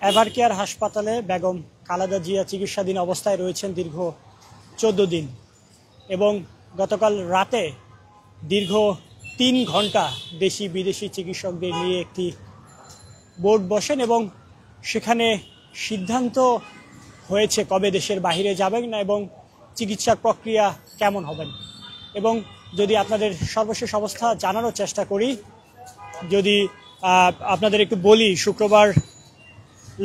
এভারকেয়ার হাসপাতালে বেগম খালেদা জিয়া চিকিৎসাধীন অবস্থায় রয়েছেন দীর্ঘ 14 দিন এবং গতকাল রাতে দীর্ঘ 3 ঘন্টা দেশি বিদেশি চিকিৎসকদের নিয়ে একটি বোর্ড বসেন এবং সেখানে সিদ্ধান্ত হয়েছে কবে দেশের বাইরে যাবেন না এবং চিকিৎসার প্রক্রিয়া কেমন হবেন। এবং যদি আপনাদের সর্বশেষ অবস্থা জানানোর চেষ্টা করি, যদি আপনাদের একটু বলি, শুক্রবার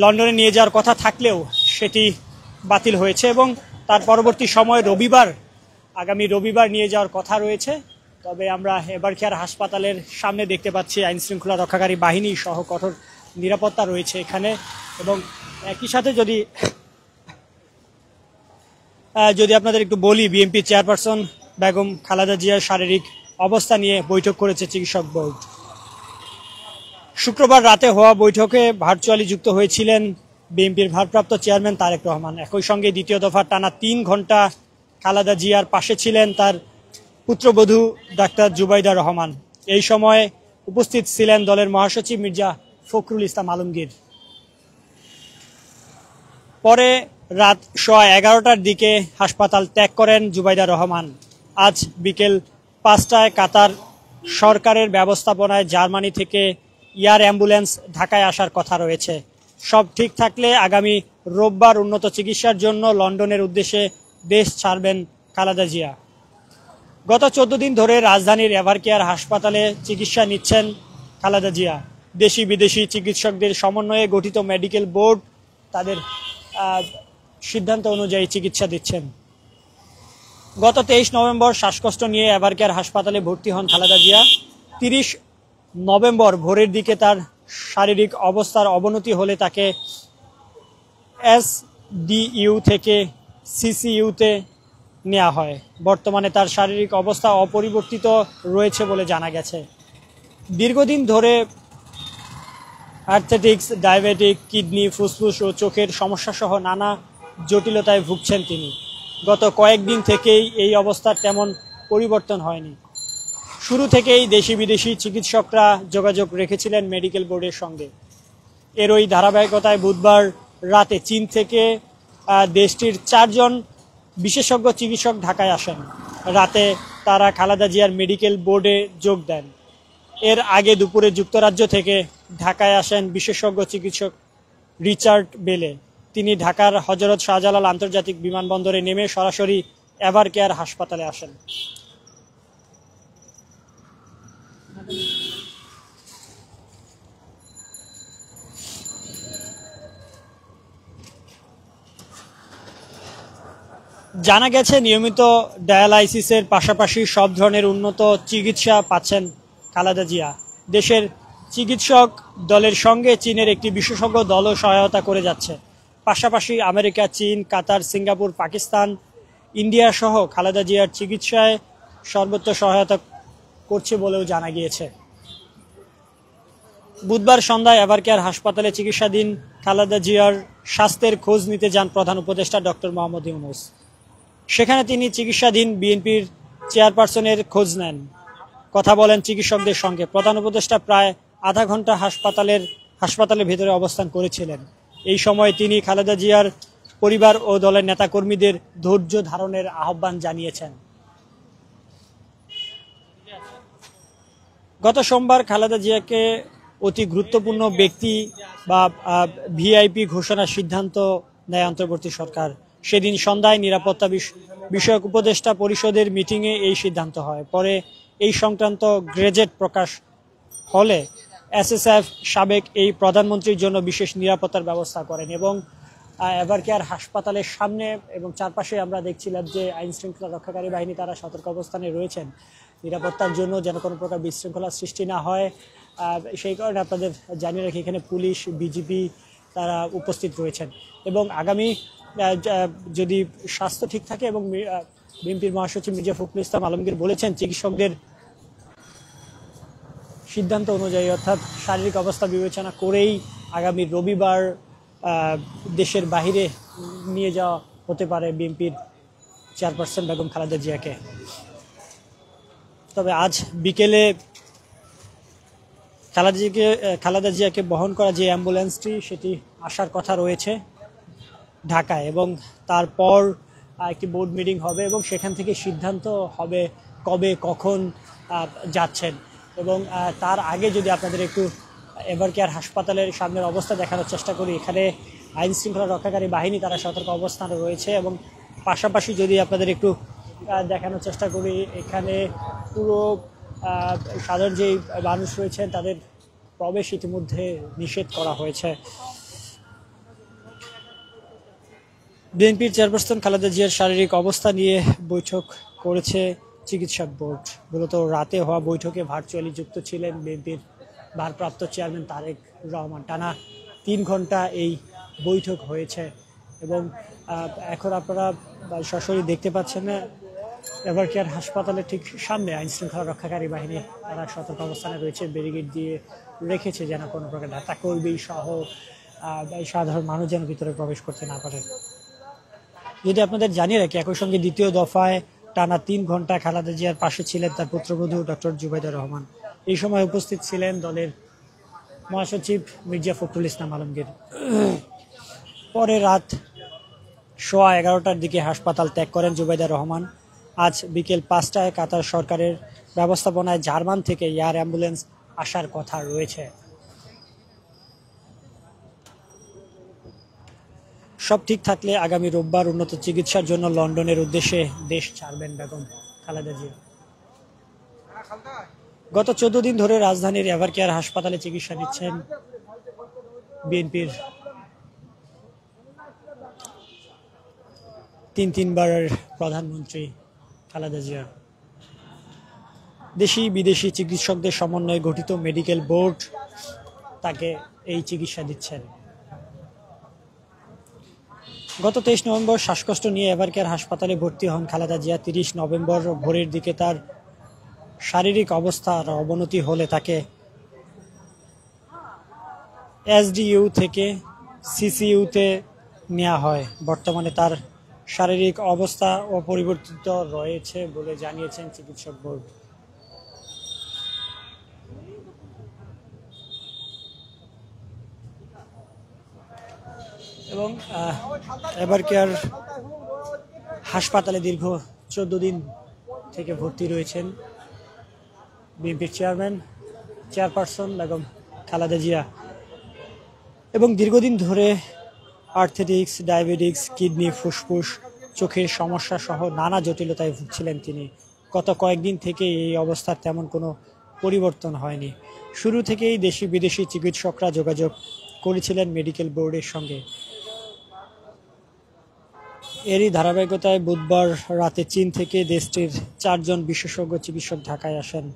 লন্ডনে নিয়ে যাওয়ার কথা থাকলেও সেটি বাতিল হয়েছে এবং তার পরবর্তী সময় আগামী রবিবার নিয়ে যাওয়ার কথা রয়েছে। তবে আমরা এভারকেয়ার হাসপাতালের সামনে দেখতে পাচ্ছি আইনশৃঙ্খলা রক্ষাকারী বাহিনী সহ কঠোর নিরাপত্তা রয়েছে এখানে। এবং একই সাথে যদি আপনাদের একটু বলি, বিএনপি চেয়ারপারসন বেগম খালেদা জিয়ার শারীরিক অবস্থা নিয়ে বৈঠক করেছে চিকিৎসক বোর্ড। শুক্রবার রাতে হওয়া বৈঠকে ভার্চুয়ালি যুক্ত হয়েছিলেন বিএনপির ভারপ্রাপ্ত চেয়ারম্যান তারেক রহমান। একই সঙ্গে দ্বিতীয় দফার টানা 3 ঘন্টা খালেদা জিয়ার পাশে ছিলেন তার পুত্রবধূ ডাক্তার জুবাইদা রহমান। এই সময় উপস্থিত ছিলেন দলের মহাসচিব মির্জা ফখরুল ইসলাম আলমগীর। পরে রাত 11:15টার দিকে হাসপাতাল ত্যাগ করেন জুবাইদা রহমান। আজ বিকেল 5টায় কাতার সরকারের ব্যবস্থাপনায় জার্মানি থেকে এয়ার অ্যাম্বুলেন্স ঢাকায় আসার কথা রয়েছে। সব ঠিক থাকলে আগামী রোববার উন্নত চিকিৎসার জন্য লন্ডনের উদ্দেশ্যে দেশ ছাড়বেন খালেদা জিয়া। গত 14 দিন ধরে রাজধানীর এভারকেয়ার হাসপাতালে চিকিৎসা নিচ্ছেন খালেদা জিয়া। দেশি বিদেশি চিকিৎসকদের সমন্বয়ে গঠিত মেডিকেল বোর্ড তাদের সিদ্ধান্ত অনুযায়ী চিকিৎসা দিচ্ছেন। গত 23 নভেম্বর শ্বাসকষ্ট নিয়ে এভারকেয়ার হাসপাতালে ভর্তি হন খালেদা জিয়া। 30 নভেম্বর ভোরের দিকে তার শারীরিক অবস্থার অবনতি হলে তাকে এসডিইউ থেকে সিসিইউতে নেওয়া হয়। বর্তমানে তার শারীরিক অবস্থা অপরিবর্তিত রয়েছে বলে জানা গেছে। দীর্ঘদিন ধরে অ্যাথলেটিক্স, ডায়াবেটিক, কিডনি, ফুসফুস ও চোখের সমস্যা সহ নানা জটিলতায় ভুগছেন তিনি। গত কয়েকদিন থেকেই এই অবস্থার তেমন পরিবর্তন হয়নি। শুরু থেকেই দেশি বিদেশি চিকিৎসকরা যোগাযোগ রেখেছিলেন মেডিকেল বোর্ডের সঙ্গে। এরই ধারাবাহিকতায় বুধবার রাতে চীন থেকে দেশটির 4 জন বিশেষজ্ঞ চিকিৎসক ঢাকায় আসেন। রাতে তারা খালেদা জিয়ার মেডিকেল বোর্ডে যোগ দেন। এর আগে দুপুরে যুক্তরাজ্য থেকে ঢাকায় আসেন বিশেষজ্ঞ চিকিৎসক রিচার্ড বেলে। তিনি ঢাকার হযরত শাহজালাল আন্তর্জাতিক বিমানবন্দরে নেমে সরাসরি এভারকেয়ার হাসপাতালে আসেন। জানা গেছে, নিয়মিত ডায়ালাইসিসের পাশাপাশি সব ধরনের উন্নত চিকিৎসা পাচ্ছেন খালেদা জিয়া। দেশের চিকিৎসক দলের সঙ্গে চীনের একটি বিশেষজ্ঞ দলও সহায়তা করে যাচ্ছে। পাশাপাশি আমেরিকা, চীন, কাতার, সিঙ্গাপুর, পাকিস্তান, ইন্ডিয়া সহ খালেদা জিয়ার চিকিৎসায় সর্বত্র সহায়তা করছে বলেও জানা গিয়েছে। বুধবার সন্ধ্যায় এভারকেয়ার হাসপাতালে চিকিৎসাধীন খালেদা জিয়ার স্বাস্থ্যের খোঁজ নিতে যান প্রধান উপদেষ্টা ডক্টর মোহাম্মদ ইউনূস। সেখানে তিনি চিকিৎসাধীন বিএনপির চেয়ারপারসনের খোঁজ নেন, কথা বলেন চিকিৎসকদের সঙ্গে। প্রধান উপদেষ্টা প্রায় আধা ঘন্টা হাসপাতালের ভেতরে অবস্থান করেছিলেন। এই সময় তিনি খালেদা জিয়ার পরিবার ও দলের নেতাকর্মীদের ধৈর্য ধারণের আহ্বান জানিয়েছেন। গত সোমবার খালেদা জিয়াকে অতি গুরুত্বপূর্ণ ব্যক্তি বা ভিআইপি ঘোষণার সিদ্ধান্ত নেয় অন্তর্বর্তী সরকার। সেদিন সন্ধ্যায় নিরাপত্তা বিষয়ক উপদেষ্টা পরিষদের মিটিংয়ে এই সিদ্ধান্ত হয়। পরে এই সংক্রান্ত গেজেট প্রকাশ হলে এসএসএফ সাবেক এই প্রধানমন্ত্রীর জন্য বিশেষ নিরাপত্তার ব্যবস্থা করেন এবং এভারকেয়ার হাসপাতালের সামনে এবং চারপাশে আমরা দেখছিলাম যে আইন শৃঙ্খলা রক্ষাকারী বাহিনী তারা সতর্ক অবস্থানে রয়েছেন নিরাপত্তার জন্য, যেন কোনো প্রকার বিশৃঙ্খলা সৃষ্টি না হয়। সেই কারণে আপনাদের জানিয়ে রাখি, এখানে পুলিশ, বিজিবি তারা উপস্থিত রয়েছেন। এবং আগামী যদি স্বাস্থ্য ঠিক থাকে, এবং বিএনপির মহাসচিব মির্জা ফখরুল ইসলাম আলমগীর বলেছেন চিকিৎসকদের সিদ্ধান্ত অনুযায়ী, অর্থাৎ শারীরিক অবস্থা বিবেচনা করেই আগামী রবিবার দেশের বাহিরে নিয়ে যাওয়া হতে পারে বিএনপির চেয়ারপারসন বেগম খালেদা জিয়াকে। তবে আজ বিকেলে খালেদা জিয়াকে বহন করা যে অ্যাম্বুলেন্সটি সেটি আসার কথা রয়েছে ঢাকায়, এবং তারপর একটি বোর্ড মিটিং হবে এবং সেখান থেকে সিদ্ধান্ত হবে কবে কখন যাচ্ছেন। এবং তার আগে যদি আপনাদের একটু এভারকেয়ার হাসপাতালের সামনের অবস্থা দেখানোর চেষ্টা করি, এখানে আইন শৃঙ্খলা রক্ষাকারী বাহিনী তারা সতর্ক অবস্থানে রয়েছে, এবং পাশাপাশি যদি আপনাদের একটু দেখানোর চেষ্টা করি, এখানে পুরো সাধারণ যেই মানুষ রয়েছেন তাদের প্রবেশ ইতিমধ্যে নিষেধ করা হয়েছে। বিএনপির চেয়ারপারসন খালেদা জিয়ার শারীরিক অবস্থা নিয়ে বৈঠক করেছে চিকিৎসক বোর্ড। মূলত রাতে হওয়া বৈঠকে ভার্চুয়ালি যুক্ত ছিলেন বিএনপির ভারপ্রাপ্ত চেয়ারম্যান তারেক রহমান। টানা 3 ঘন্টা এই বৈঠক হয়েছে, এবং এখন আপনারা সরাসরি দেখতে পাচ্ছেন না, এভারকেয়ার হাসপাতালের ঠিক সামনে আইন শৃঙ্খলা রক্ষাকারী বাহিনী তারা সতর্ক অবস্থানে রয়েছে, ব্যারিকেড দিয়ে রেখেছে যেন কোনো প্রকার নেতা কর্মী সহ সাধারণ মানুষ যেন ভিতরে প্রবেশ করতে না পারে। যদি আপনাদের জানিয়ে রাখি, একই সঙ্গে দ্বিতীয় দফায় টানা 3 ঘন্টা খালেদা জিয়ার পাশে ছিলেন তার পুত্রবধূ ডক্টর জুবাইদা রহমান। এই সময় উপস্থিত ছিলেন দলের মহাসচিব মির্জা ফখরুল ইসলাম আলমগীর। পরে রাত 11:15টার দিকে হাসপাতাল ত্যাগ করেন জুবাইদা রহমান। আজ বিকেল 5টায় কাতার সরকারের ব্যবস্থাপনায় জার্মান থেকে এয়ার অ্যাম্বুলেন্স আসার কথা রয়েছে। সব ঠিক থাকলে আগামী রোববার উন্নত চিকিৎসার জন্য লন্ডনের উদ্দেশ্যে দেশ ছাড়বেন বেগম খালেদা জিয়া। গত 14 দিন ধরে রাজধানীর এভারকেয়ার হাসপাতালে চিকিৎসা নিচ্ছেন বিএনপির 3বারের প্রধানমন্ত্রী খালেদা জিয়া। দেশি বিদেশি চিকিৎসকদের সমন্বয়ে গঠিত মেডিকেল বোর্ড তাকে এই চিকিৎসা দিচ্ছেন। গত 23 নভেম্বর শ্বাসকষ্ট নিয়ে এভারকেয়ার হাসপাতালে ভর্তি হন খালেদা জিয়া। 30 নভেম্বর ভোরের দিকে তার শারীরিক অবস্থার অবনতি হলে তাকে এসডিইউ থেকে সিসিইউতে নেওয়া হয়। বর্তমানে তার শারীরিক অবস্থা অপরিবর্তিত রয়েছে বলে জানিয়েছেন চিকিৎসক বোর্ড। এবং এভারকেয়ার হাসপাতালে দীর্ঘ 14 দিন থেকে ভর্তি রয়েছেন বিএনপির চেয়ারপারসন বেগম খালেদা জিয়া, এবং দীর্ঘদিন ধরে আর্থ্রাইটিস, ডায়াবেটিস, কিডনি, ফুসফুস, চোখের সমস্যা সহ নানা জটিলতায় ভুগছিলেন তিনি। গত কয়েকদিন থেকে এই অবস্থার তেমন কোনো পরিবর্তন হয়নি। শুরু থেকেই দেশি বিদেশি চিকিৎসকরা যোগাযোগ করেছিলেন মেডিকেল বোর্ডের সঙ্গে। এরই ধারাবাহিকতায় বুধবার রাতে চীন থেকে দেশটির 4 জন বিশেষজ্ঞ চিকিৎসক ঢাকায় আসেন।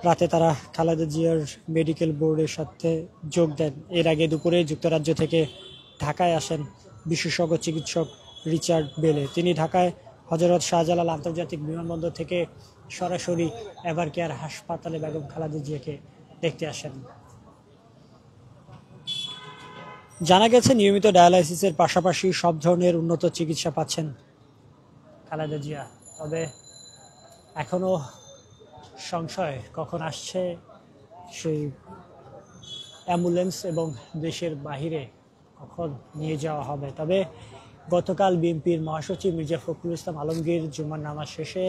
রাতে তারা খালেদা জিয়ার মেডিকেল বোর্ডের সাথে যোগ দেন। এর আগে দুপুরে যুক্তরাজ্য থেকে ঢাকায় আসেন বিশেষজ্ঞ চিকিৎসক রিচার্ড বেলে। তিনি ঢাকায় হযরত শাহজালাল আন্তর্জাতিক বিমানবন্দর থেকে সরাসরি এভারকেয়ার হাসপাতালে বেগম খালেদা জিয়াকে দেখতে আসেন। জানা গেছে, নিয়মিত ডায়ালাইসিসের পাশাপাশি সব ধরনের উন্নত চিকিৎসা পাচ্ছেন খালেদা জিয়া। তবে এখনো সংশয় কখন আসছে সেই অ্যাম্বুলেন্স এবং দেশের বাহিরে কখন নিয়ে যাওয়া হবে। তবে গতকাল বিএনপির মহাসচিব মির্জা ফখরুল ইসলাম আলমগীর জুমার নামাজ শেষে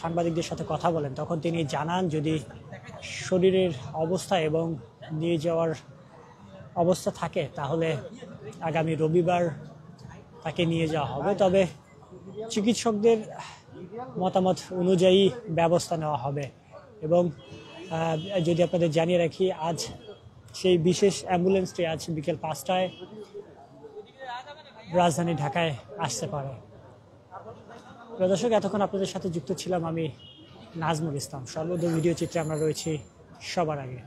সাংবাদিকদের সাথে কথা বলেন। তখন তিনি জানান, যদি শরীরের অবস্থা এবং নিয়ে যাওয়ার অবস্থা থাকে তাহলে আগামী রবিবার তাকে নিয়ে যাওয়া হবে। তবে চিকিৎসকদের মতামত অনুযায়ী ব্যবস্থা নেওয়া হবে। এবং যদি আপনাদের জানিয়ে রাখি, আজ সেই বিশেষ অ্যাম্বুলেন্সটি আজ বিকেল 5টায় রাজধানী ঢাকায় আসতে পারে। দর্শক, এতক্ষণ আপনাদের সাথে যুক্ত ছিলাম আমি নাজমুল ইসলাম। সর্বদা ভিডিও চিত্রে আমরা রয়েছি সবার আগে।